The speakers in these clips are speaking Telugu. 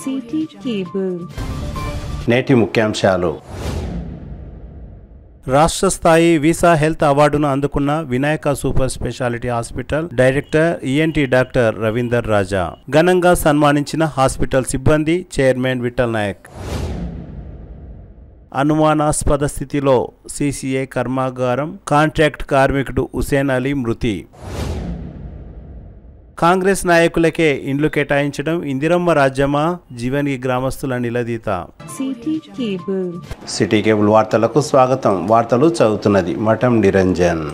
City cable. నేటి ముఖ్యాంశాలు. రాష్ట్ర స్థాయి వీసా హెల్త్ అవార్డును అందుకున్న Vinayaka super speciality hospital director ENT doctor Ravinder Raja ఘనంగా సన్మానించిన హాస్పిటల్ సిబ్బంది, చైర్మన్ విఠల్ నాయక్. అనుమానాస్పద స్థితిలో సిసిఐ కర్మాగారం కాంట్రాక్ట్ కార్మికుడు హుసేన్ అలీ మృతి. కాంగ్రెస్ నాయకులకే ఇండ్లు కేటాయించడం ఇందిరమ్మ రాజ్యమా? జీవని గ్రామస్తుల నిలదీత. సిటీ కేబుల్ వార్తలకు స్వాగతం. వార్తలు చదువుతున్నది మఠం నిరంజన్.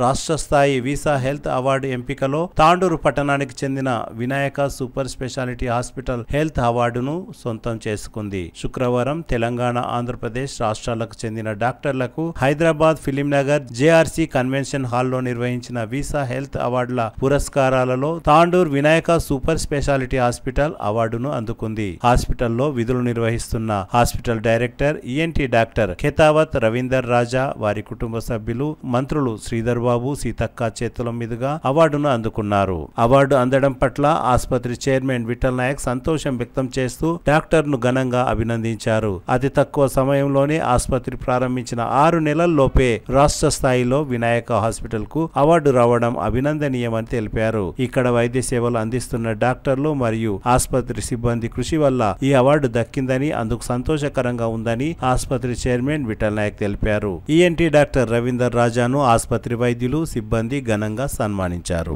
రాష్ట్ర స్థాయి వీసా హెల్త్ అవార్డు ఎంపికలో తాండూరు పట్టణానికి చెందిన Vinayaka super speciality hospital health అవార్డును సొంతం చేసుకుంది. శుక్రవారం తెలంగాణ, ఆంధ్రప్రదేశ్ రాష్ట్రాలకు చెందిన డాక్టర్లకు హైదరాబాద్ ఫిలింనగర్ జేఆర్సీ కన్వెన్షన్ హాల్లో నిర్వహించిన వీసా హెల్త్ అవార్డుల పురస్కారాలలో Tandur Vinayaka super speciality hospital అవార్డును అందుకుంది. హాస్పిటల్లో విధులు నిర్వహిస్తున్న hospital director ENT doctor Khetavath Ravinder Raja, వారి కుటుంబ సభ్యులు, మంత్రులు శ్రీధర్ బాబు, సీతక్క చేతుల మీదుగా అవార్డును అందుకున్నారు. అవార్డు అందడం పట్ల ఆసుపత్రి చైర్మన్ విఠల్ నాయక్ సంతోషం వ్యక్తం చేస్తూ డాక్టర్ను ఘనంగా అభినందించారు. అతి తక్కువ సమయంలోనే ఆసుపత్రి ప్రారంభించిన 6 నెలల్లోపే రాష్ట్ర స్థాయిలో వినాయక హాస్పిటల్ కు అవార్డు రావడం అభినందనీయమని తెలిపారు. ఇక్కడ వైద్య సేవలు అందిస్తున్న డాక్టర్లు మరియు ఆసుపత్రి సిబ్బంది కృషి వల్ల ఈ అవార్డు దక్కిందని, అందుకు సంతోషకరంగా ఉందని ఆసుపత్రి చైర్మన్ విఠల్ నాయక్ తెలిపారు. ఈఎన్టీ డాక్టర్ రవీందర్ రాజాను ఆసుపత్రి వైద్యులు, సిబ్బంది ఘనంగా సన్మానించారు.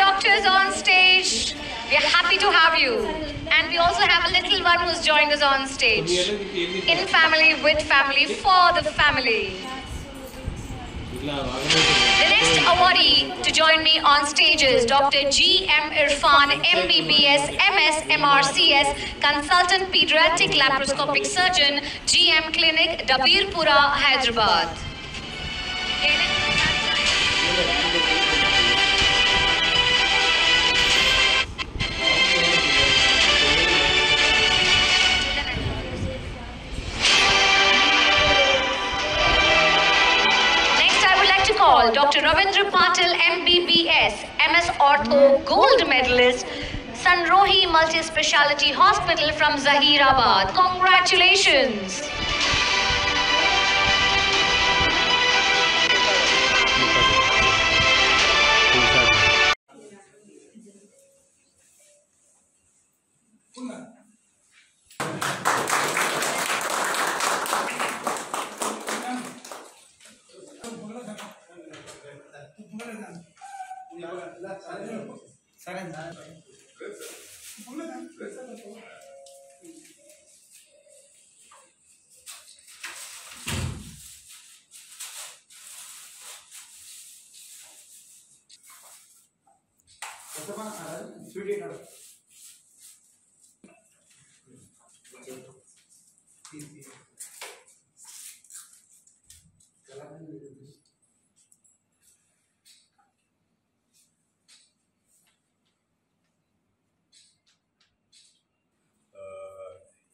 Doctors on stage, we are happy to have you, and we also have a little one who's joined us on stage. In family, with family, for the family. The next awardee to join me on stage is Dr. G.M. Irfan, MBBS, MS, MRCS, Consultant Pediatric Laparoscopic Surgeon, GM Clinic, Dabirpura, Hyderabad. Dr. Ravindra Patil, MBBS, MS Ortho, Gold Medalist, Sanrohi Multi-Speciality Hospital from Zahirabad. Congratulations!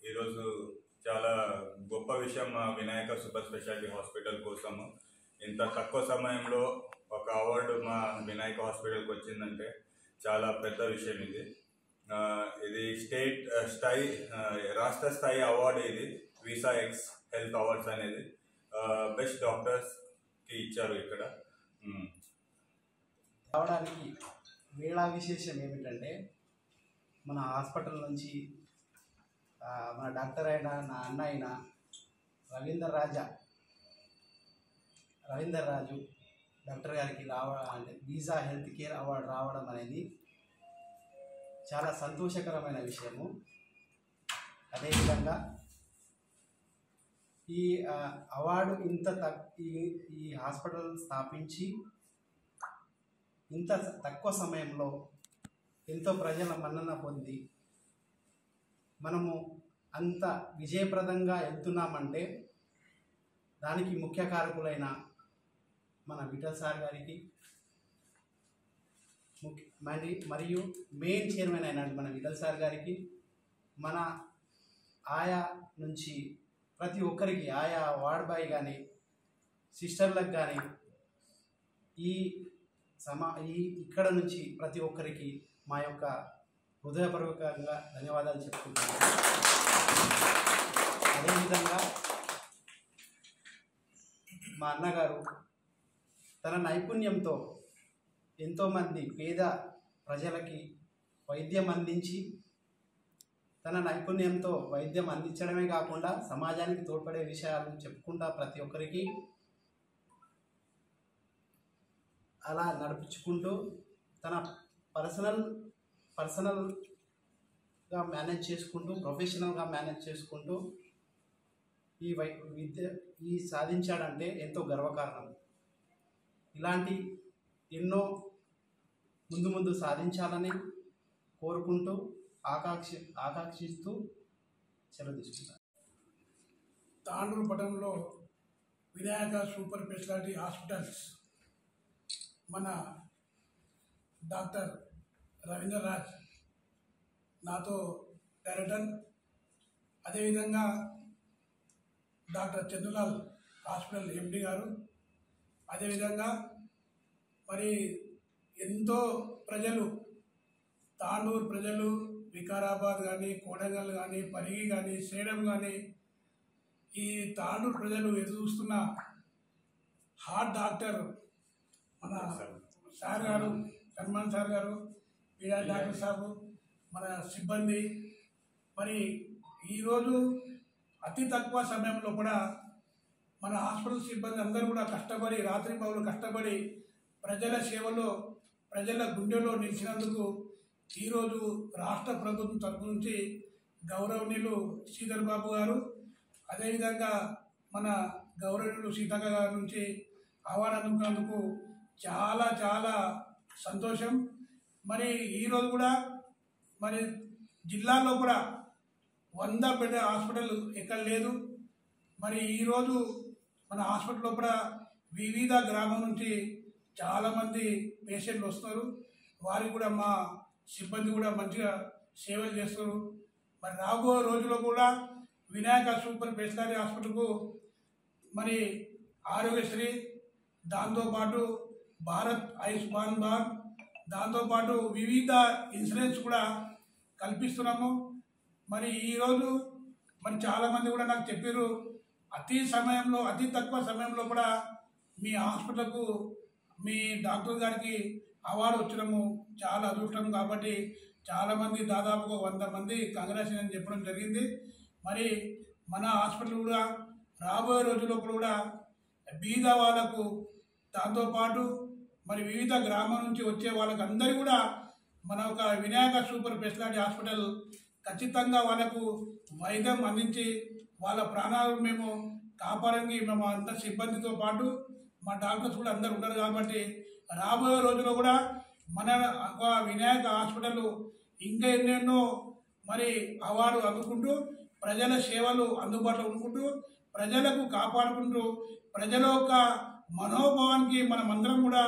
ఈరోజు చాలా గొప్ప విషయం మా వినాయక సూపర్ స్పెషాలిటీ హాస్పిటల్ కోసము. ఇంత తక్కువ సమయంలో ఒక అవార్డు మా వినాయక హాస్పిటల్కి వచ్చిందంటే చాలా పెద్ద విషయం ఇది. ఇది స్టేట్ స్థాయి, రాష్ట్ర స్థాయి అవార్డు ఇది. వీసా ఎక్స్ హెల్త్ అవార్డ్స్ అనేది బెస్ట్ డాక్టర్స్కి ఇచ్చారు ఇక్కడ. రావడానికి వేళా విశేషం ఏమిటంటే, మన హాస్పిటల్ నుంచి మన డాక్టర్ అయిన నా అన్న అయిన రవీందర్ రాజు డాక్టర్ గారికి అంటే వీసా హెల్త్ కేర్ అవార్డు రావడం అనేది చాలా సంతోషకరమైన విషయము. అదేవిధంగా ఈ అవార్డు ఈ హాస్పిటల్ స్థాపించి ఇంత తక్కువ సమయంలో ఎంతో ప్రజల మన్నన పొంది మనము అంత విజయప్రదంగా వెళ్తున్నామంటే దానికి ముఖ్య కారకులైన మన విఠల్ సార్ గారికి మరియు మెయిన్ చైర్మన్ అయిన మన విఠల్ సార్ గారికి, మన ఆయా నుంచి ప్రతి ఒక్కరికి, ఆయా వార్డ్ బాయ్ కానీ సిస్టర్లకు కానీ ఇక్కడ నుంచి ప్రతి ఒక్కరికి మా యొక్క హృదయపూర్వకంగా ధన్యవాదాలు చెప్పుకుంటున్నాను. అదేవిధంగా మా అన్నగారు తన నైపుణ్యంతో ఎంతోమంది పేద ప్రజలకి వైద్యం అందించి, తన నైపుణ్యంతో వైద్యం అందించడమే కాకుండా సమాజానికి తోడ్పడే విషయాలు చెప్పుకుంటా ప్రతి ఒక్కరికి అలా నడిపించుకుంటూ తన పర్సనల్గా మేనేజ్ చేసుకుంటూ, ప్రొఫెషనల్గా మేనేజ్ చేసుకుంటూ ఈ సాధించాడంటే ఎంతో గర్వకారణం. ఇలాంటి ఎన్నో ముందు సాధించాలని కోరుకుంటూ ఆకాంక్షిస్తూ సెలవు తీసుకుంటాను. తాండూరు పట్టణంలో వినాయక సూపర్ స్పెషాలిటీ హాస్పిటల్స్ మన డాక్టర్ రవీంద్ర రాజ్ నాతో డైరెక్టర్, అదేవిధంగా డాక్టర్ చంద్రలాల్ హాస్పిటల్ ఎండి గారు, అదేవిధంగా మరి ఎంతో ప్రజలు, తాండూరు ప్రజలు, వికారాబాద్ కానీ, కోడంగల్ కానీ, పరిగి కానీ, సేడం కానీ, ఈ తాండూరు ప్రజలు ఎదురు చూస్తున్న హార్ట్ డాక్టర్ మన సార్ గారు, సన్మాన్ సార్ గారు, పీడా డాక్టర్ సాబు, మన సిబ్బంది, మరి ఈరోజు అతి తక్కువ సమయంలో కూడా మన హాస్పిటల్ సిబ్బంది అందరూ కూడా కష్టపడి, రాత్రి పగలు కష్టపడి ప్రజల సేవలో, ప్రజల గుండెలో నిలిచినందుకు ఈరోజు రాష్ట్ర ప్రభుత్వం తరపు నుంచి గౌరవనీయులు శ్రీధర్ బాబు గారు, అదేవిధంగా మన గౌరవనీయులు సీతక్క గారి నుంచి అవార్డు అందుకున్నందుకు చాలా చాలా సంతోషం. మరి ఈరోజు కూడా మరి జిల్లాలో కూడా 100 బెడ్ హాస్పిటల్ ఎక్కడ లేదు. మరి ఈరోజు మన హాస్పిటల్లో కూడా వివిధ గ్రామం నుంచి చాలామంది పేషెంట్లు వస్తున్నారు. వారికి కూడా మా సిబ్బంది కూడా మంచిగా సేవలు చేస్తారు. మరి రాబో రోజుల్లో కూడా వినాయక సూపర్ స్పెషాలిటీ హాస్పిటల్కు మరి ఆరోగ్యశ్రీ, దాంతోపాటు భారత్ ఆయుష్మాన్ భారత్, దాంతోపాటు వివిధ ఇన్సూరెన్స్ కూడా కల్పిస్తున్నాము. మరి ఈరోజు మరి చాలామంది కూడా నాకు చెప్పారు, అతి తక్కువ సమయంలో కూడా మీ హాస్పిటల్కు మీ డాక్టర్ గారికి అవార్డు వచ్చినాము, చాలా అదృష్టం. కాబట్టి చాలామంది దాదాపుగా 100 మంది కంగ్రాచులేషన్ అని చెప్పడం జరిగింది. మరి మన హాస్పిటల్ కూడా రాబోయే రోజుల్లో కూడా బీద వాళ్ళకు, దాంతోపాటు మరి వివిధ గ్రామాల నుంచి వచ్చే వాళ్ళకి అందరూ కూడా మన ఒక వినాయక సూపర్ స్పెషాలిటీ హాస్పిటల్ ఖచ్చితంగా వాళ్ళకు వైద్యం అందించి వాళ్ళ ప్రాణాలను మేము కాపాడంగా మేము అందరి సిబ్బందితో పాటు మా డాక్టర్స్ కూడా అందరు ఉంటారు. కాబట్టి రాబోయే రోజుల్లో కూడా మన ఒక వినాయక హాస్పిటల్ ఇంకా ఎన్నెన్నో మరి అవార్డు అందుకుంటూ, ప్రజల సేవలు అందుబాటులో ఉండుకుంటూ, ప్రజలకు కాపాడుకుంటూ, ప్రజల యొక్క మనోభావానికి మనమందరం కూడా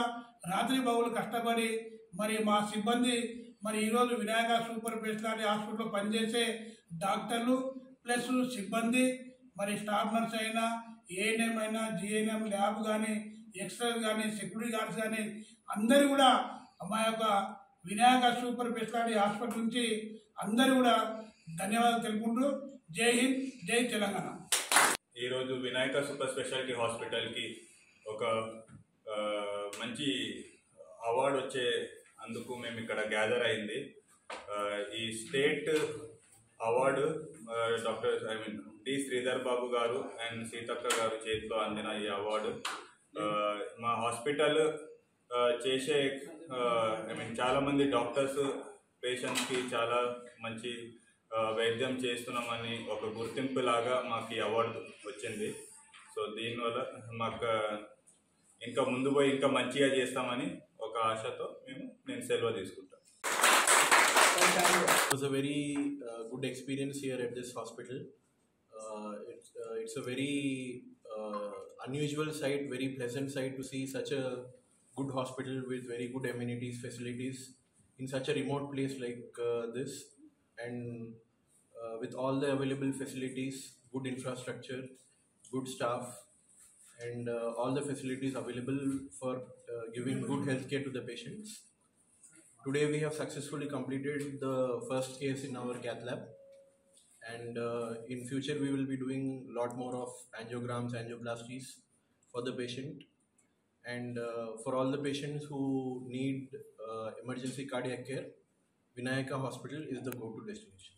రాత్రి పగలు కష్టపడి మరి మా సిబ్బంది మరి ఈరోజు వినాయక సూపర్ స్పెషాలిటీ హాస్పిటల్లో పనిచేసే డాక్టర్లు ప్లస్ సిబ్బంది, మరి స్టాఫ్ నర్స్ అయినా, ఏఎన్ఎం అయినా, జిఎన్ఎం ల్యాబ్ కానీ, ఎక్స్రే కానీ, సెక్యూరిటీ గార్డ్స్ కానీ అందరూ కూడా మా యొక్క వినాయక సూపర్ స్పెషాలిటీ హాస్పిటల్ నుంచి అందరూ కూడా ధన్యవాదాలు తెలుపుకుంటూ జై హింద్, జై తెలంగాణ. ఈరోజు వినాయక సూపర్ స్పెషాలిటీ హాస్పిటల్కి ఒక మంచి అవార్డు వచ్చే అందుకు మేము ఇక్కడ గ్యాదర్ అయింది. ఈ state award D Sridhar Babu గారు అండ్ సీతక్క గారు చేతిలో అందిన ఈ అవార్డు మా హాస్పిటల్ చేసే చాలామంది డాక్టర్స్ పేషెంట్స్కి చాలా మంచి వైద్యం చేస్తున్నామని ఒక గుర్తింపు లాగా మాకు ఈ అవార్డు వచ్చింది. సో దీనివల్ల మాకు ఇంకా ముందు పోయి ఇంకా మంచిగా చేస్తామని ఒక ఆశతో నేను సెలవు తీసుకుంటాను. It was a very good experience here at this hospital. It's a very unusual sight, very pleasant sight to see such a good hospital with very good amenities, facilities in such a remote place like this, and with all the available facilities, good infrastructure, good staff, and all the facilities available for giving good healthcare to the patients. today we have successfully completed the first case in our cath lab, and in future we will be doing a lot more of angiograms, angioplasties for the patient, and for all the patients who need emergency cardiac care, Vinayaka Hospital is the go-to destination.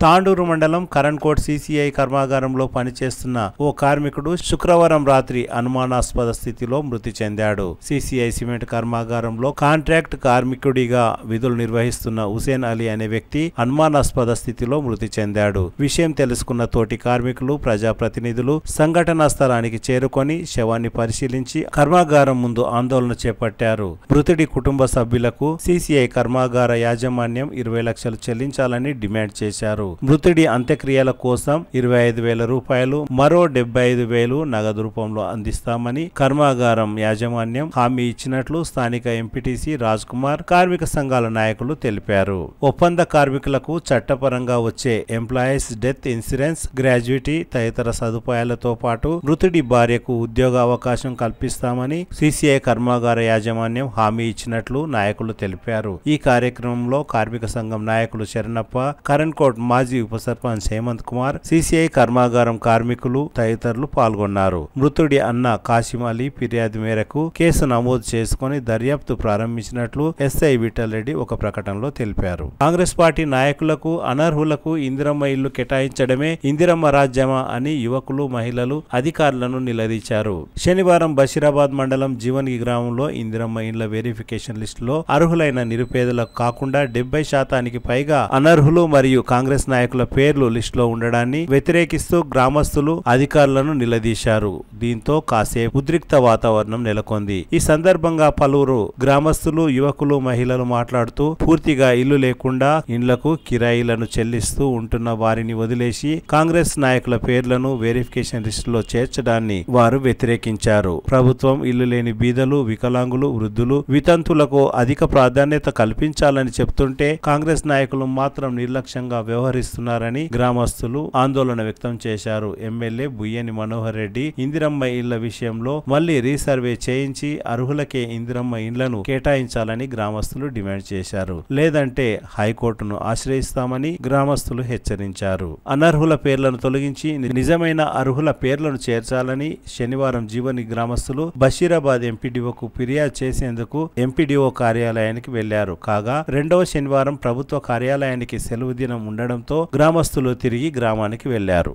Tandur మండలం కరణ్కోట్ సీసీఐ కర్మాగారంలో పనిచేస్తున్న ఓ కార్మికుడు శుక్రవారం రాత్రి అనుమానాస్పద స్థితిలో మృతి చెందాడు. సీసీఐ సిమెంట్ కర్మాగారంలో కాంట్రాక్ట్ కార్మికుడిగా విధులు నిర్వహిస్తున్న హుసేన్ అలీ అనే వ్యక్తి అనుమానాస్పద స్థితిలో మృతి చెందాడు. విషయం తెలుసుకున్న తోటి కార్మికులు, ప్రజాప్రతినిధులు సంఘటనా స్థలానికి చేరుకొని శవాన్ని పరిశీలించి కర్మాగారం ముందు ఆందోళన చేపట్టారు. మృతుడి కుటుంబ సభ్యులకు సీసీఐ కర్మాగార యాజమాన్యం 20 లక్షలు చెల్లించాలని డిమాండ్ చేశారు. మృతుడి అంత్యక్రియల కోసం 25,000 రూపాయలు, మరో 75,000 నగదు రూపంలో అందిస్తామని కర్మాగారం యాజమాన్యం హామీ ఇచ్చినట్లు స్థానిక ఎంపీటీసీ రాజ్ కుమార్, కార్మిక సంఘాల నాయకులు తెలిపారు. ఒప్పంద కార్మికులకు చట్టపరంగా వచ్చే ఎంప్లాయీస్ డెత్ ఇన్సూరెన్స్, గ్రాడ్యుటీ తదితర సదుపాయాలతో పాటు మృతుడి భార్యకు ఉద్యోగ అవకాశం కల్పిస్తామని సీసీఐ కర్మాగార యాజమాన్యం హామీ ఇచ్చినట్లు నాయకులు తెలిపారు. ఈ కార్యక్రమంలో కార్మిక సంఘం నాయకులు శరణప్ప, కరణ్కోట్ మాజీ ఉప సర్పంచ్ హేమంత్ కుమార్, సీసీఐ కర్మాగారం కార్మికులు తదితరులు పాల్గొన్నారు. మృతుడి అన్న కాసిం అలీ ఫిర్యాదు మేరకు కేసు నమోదు చేసుకుని దర్యాప్తు ప్రారంభించినట్లు ఎస్ఐ విఠల్ రెడ్డి ఒక ప్రకటనలో తెలిపారు. కాంగ్రెస్ పార్టీ నాయకులకు అనర్హులకు ఇందిరమ్మ ఇల్లు కేటాయించడమే ఇందిరమ్మ రాజ్యమా అని యువకులు, మహిళలు అధికారులను నిలదీశారు. శనివారం బషీరాబాద్ మండలం జీవన్గి గ్రామంలో ఇందిరమ్మ ఇళ్ల వెరిఫికేషన్ లిస్టులో అర్హులైన నిరుపేదలకు కాకుండా 70% పైగా అనర్హులు మరియు కాంగ్రెస్ నాయకుల పేర్లు లిస్టులో ఉండడాన్ని వ్యతిరేకిస్తూ గ్రామస్తులు అధికారులను నిలదీశారు. దీంతో కాసేపు ఉద్రిక్త వాతావరణం నెలకొంది. ఈ సందర్భంగా పలువురు గ్రామస్తులు, యువకులు, మహిళలు మాట్లాడుతూ పూర్తిగా ఇల్లు లేకుండా ఇండ్లకు కిరాయిలను చెల్లిస్తూ ఉంటున్న వారిని వదిలేసి కాంగ్రెస్ నాయకుల పేర్లను వెరిఫికేషన్ లిస్టులో చేర్చడాన్ని వారు వ్యతిరేకించారు. ప్రభుత్వం ఇల్లు లేని బీదలు, వికలాంగులు, వృద్ధులు, వితంతులకు అధిక ప్రాధాన్యత కల్పించాలని చెప్తుంటే కాంగ్రెస్ నాయకులు మాత్రం నిర్లక్ష్యంగా వ్యవహరిస్తున్నారని గ్రామస్తులు ఆందోళన వ్యక్తం చేశారు. ఎమ్మెల్యే బుయ్యని మనోహర్ రెడ్డి ఇందిరమ్మ ఇళ్ల విషయంలో మళ్లీ రీసర్వే చేయించి అర్హులకే ఇందిరమ్మ ఇళ్లను కేటాయించాలని గ్రామస్తులు డిమాండ్ చేశారు. లేదంటే హైకోర్టును ఆశ్రయిస్తామని గ్రామస్తులు హెచ్చరించారు. అనర్హుల పేర్లను తొలగించి నిజమైన అర్హుల పేర్లను చేర్చాలని శనివారం జీవని గ్రామస్తులు బషీరాబాద్ ఎంపీడీఓకు ఫిర్యాదు చేసేందుకు ఎంపీడీఓ కార్యాలయానికి వెళ్లారు. కాగా రెండవ శనివారం ప్రభుత్వ కార్యాలయానికి సెలవు దినం ఉండడంతో గ్రామస్తులు తిరిగి గ్రామానికి వెళ్లారు.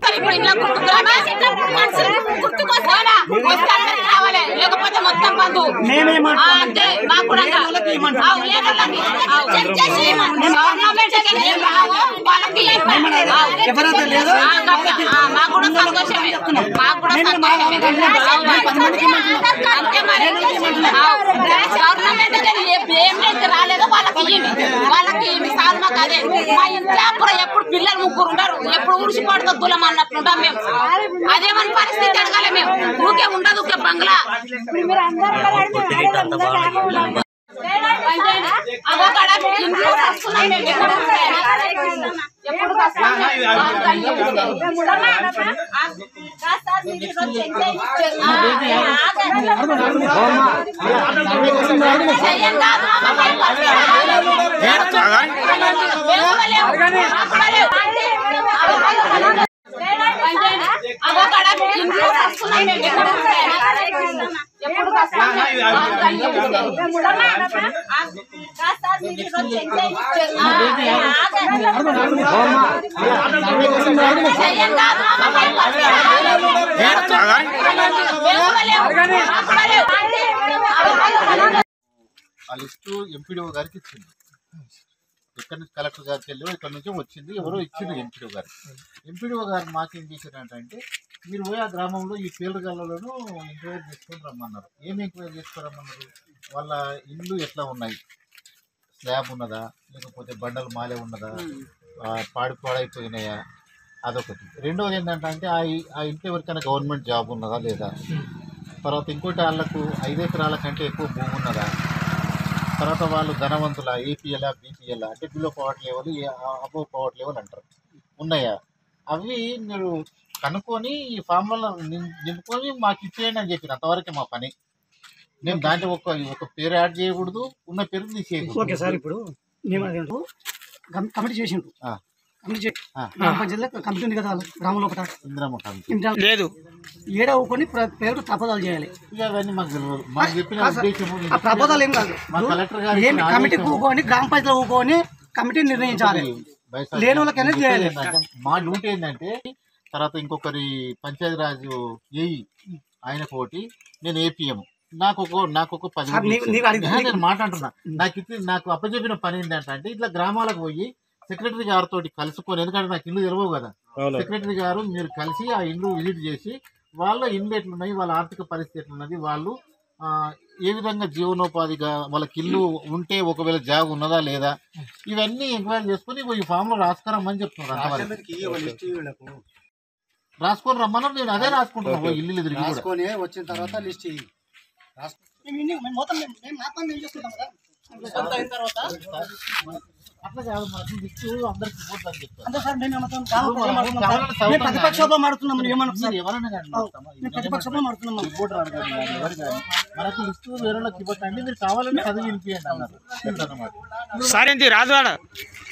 ఎప్పుడు పిల్లలు ముగ్గురు ఉండరు, ఎప్పుడు ఉడిసి పడుతుంది దులం అన్నట్లుంటాం మేము. అదేమని పరిస్థితి అడగాలి మేము. ఊకే ఉండదు ఊకే బంగ్లా. ఆ లిస్టు ఎంపీడీఓ గారికి ఇచ్చింది. ఇక్కడ నుంచి కలెక్టర్ గారికి వెళ్ళి ఇక్కడ నుంచి వచ్చింది, ఎవరో ఇచ్చింది ఎంపీడీఓ గారికి. ఎంపీడీఓ గారు మాకేం చేశారంటే మీరు పోయి ఆ గ్రామంలో ఈ పేరుగల్లను ఎంక్వైరీ చేసుకొని రమ్మన్నారు. ఏం ఎంక్వైరీ చేసుకొని రమ్మన్నారు? వాళ్ళ ఇల్లు ఎట్లా ఉన్నాయి, స్లాబ్ ఉన్నదా, లేకపోతే బండలు మాలే ఉన్నదా, పాడైపోయినాయా, అదొకటి. రెండవది ఏంటంటే ఆ ఇంట్లో ఎవరికైనా గవర్నమెంట్ జాబ్ ఉన్నదా లేదా, తర్వాత ఇంకోటి వాళ్ళకు 5 ఎకరాల కంటే ఎక్కువ భూమి ఉన్నదా, తర్వాత వాళ్ళు ధనవంతుల ఏపీఎల్, బీపీఎల్ అంటే below poverty level, above poverty level అంటారు, ఉన్నాయా, అవి మీరు కనుక్కొని ఈ ఫామ్లలో నింపుకొని మాకు ఇచ్చేయండి అని చెప్పిన. అంతవరకే మా పని. నేను దాంట్లో ఒక పేరు యాడ్ చేయకూడదు, ఉన్న పేరు తీసేయకూడదు. ఓకే సార్, ఇప్పుడు మేము అదేంటో కమిటీ చేసిండు, కమిటీ ఉంది కదా గ్రామంలో ఒకటి లేదు, ఏడవుకొని పేరు ప్రపోజాలు చేయాలి. ప్రపోజాలు ఏం కాదు, కమిటీ కూకొని గ్రామ పంచాయతీలో కూకొని కమిటీ నిర్ణయించాలి, లేని వాళ్ళకైనా చేయాలి. మా డ్యూటీ ఏంటంటే తర్వాత ఇంకొకరి పంచాయతీరాజ్ ఏఈ ఆయనకు ఒకటి, నేను ఏపీఎం, నాకు ఒక 10 నేను మాట్లాడుతున్నా. నాకు అప్పచెప్పిన పని ఏంటంటే ఇట్లా గ్రామాలకు పోయి సెక్రటరీ గారితో కలుసుకొని, ఎందుకంటే నాకు ఇల్లు తెలియవు కదా, సెక్రటరీ గారు మీరు కలిసి ఆ ఇల్లు విజిట్ చేసి వాళ్ళ ఇల్లు ఎట్లున్నాయి, వాళ్ళ ఆర్థిక పరిస్థితి ఎట్లున్నది, వాళ్ళు ఏ విధంగా జీవనోపాధిగా వాళ్ళకి ఇల్లు ఉంటే ఒకవేళ జాగ ఉన్నదా లేదా, ఇవన్నీ ఎంక్వైరీ చేసుకుని ఈ ఫామ్ లో రాసుకురమ్మని చెప్తున్నారు. రాసుకొని రమ్మన్నారు, నేను అదే రాసుకుంటున్నాను. ఇల్లు తిరిగి వచ్చిన తర్వాత లిస్ట్ అట్లా కాదు, మనకి లిస్టు అందరికి ఇవ్వద్దని చెప్తాను. ప్రతిపక్షంలో మాడుతున్నాం, మనకు లిస్టు వేరే వాళ్ళకి ఇవ్వకండి, మీరు కావాలని చదివి వినిపించండి అన్నారు అన్నమాట. సరే రాజవాడ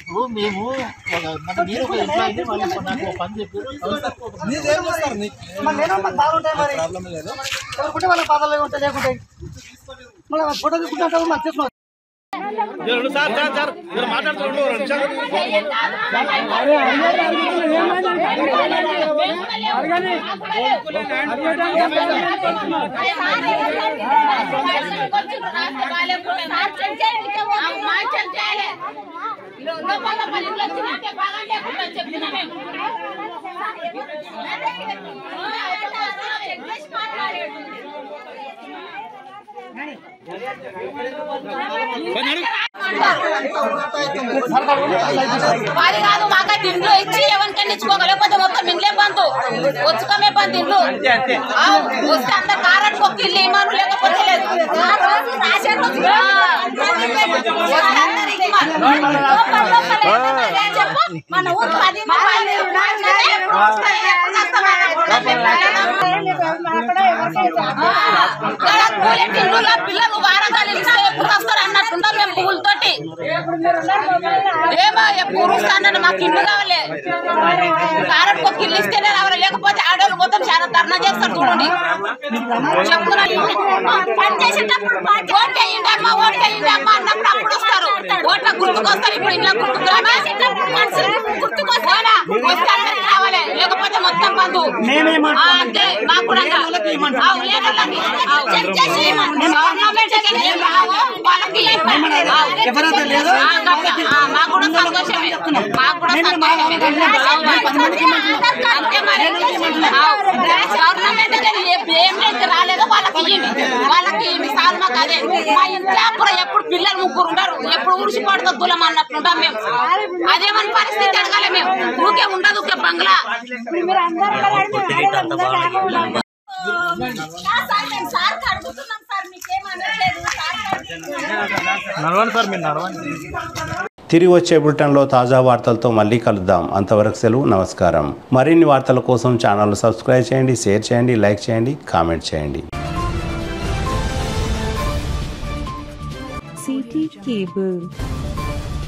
ఇప్పుడు మేము మీరు ఒక ఎంప్లాయీ, వాళ్ళు నాకు పని చెప్పారు, వాళ్ళ బాధలు ఉంటాయి, లేకుంటే మళ్ళీ ఫోటో తీసుకుంటారు మాకు చేసుకున్నాం. వారి కాదు మాకు ఇంట్లో ఇచ్చి ఎవరికైనా ఇచ్చుకోగలేకపోతే మొత్తం ఇంట్లో బంధు వచ్చుకమే బంధు ఇల్లు వస్తే అంత కారట్ ఒక ఇల్లు ఏమను లేకపోతే లేదు. మన ఊరు 10 పిల్లలు వారగాలు ఇస్తే ఎప్పుడు వస్తారు అన్నట్టుంటారు. మేము పువ్వులతోటి ఏమో ఎప్పుడు వస్తానని మాకు ఇల్లు కావాలి, కారట్ ఒక ఇల్లు ఇస్తేనే రావాలి, లేకపోతే ఆడవాళ్ళు మొత్తం చాలా ధర్నా చేస్తారు. చూడండి పని చేసేటప్పుడు ఓటు వేయండి అమ్మా, ఓటు వేయండి అమ్మా అన్నప్పుడు అప్పుడు వస్తారు, ఓట్ల గుర్తుకొస్తారు. ఇప్పుడు ఇంట్లో గుర్తుకొస్తారా వస్తే అందరికి రావాలి, లేకపోతే మొత్తం బంధు అంతే. మాకు కూడా మాకు కూడా సంతోషమే, మాకు కూడా సంతోషమే. అంతే మరి గవర్నమెంట్ ఏం లేదు రాలేదో వాళ్ళకి ఇవ్వండి, వాళ్ళకి సార్ మాకు అదే. మా ఇంట్లో అప్పుడు ఎప్పుడు పిల్లలు 3 ఉన్నారు, ఎప్పుడు ఉడిసి పడుతుంది దులం అన్నట్లుంటాం మేము. అదేమని పరిస్థితి అడగాలి మేము, ఊకే ఉండదు ఊకే బంగ్లా. తిరిగి వచ్చే బులెటిన్లో తాజా వార్తలతో మళ్ళీ కలుద్దాం. అంతవరకు సెలవు, నమస్కారం. మరిన్ని వార్తల కోసం ఛానల్ సబ్స్క్రైబ్ చేయండి, షేర్ చేయండి, లైక్ చేయండి, కామెంట్ చేయండి. CT Cable.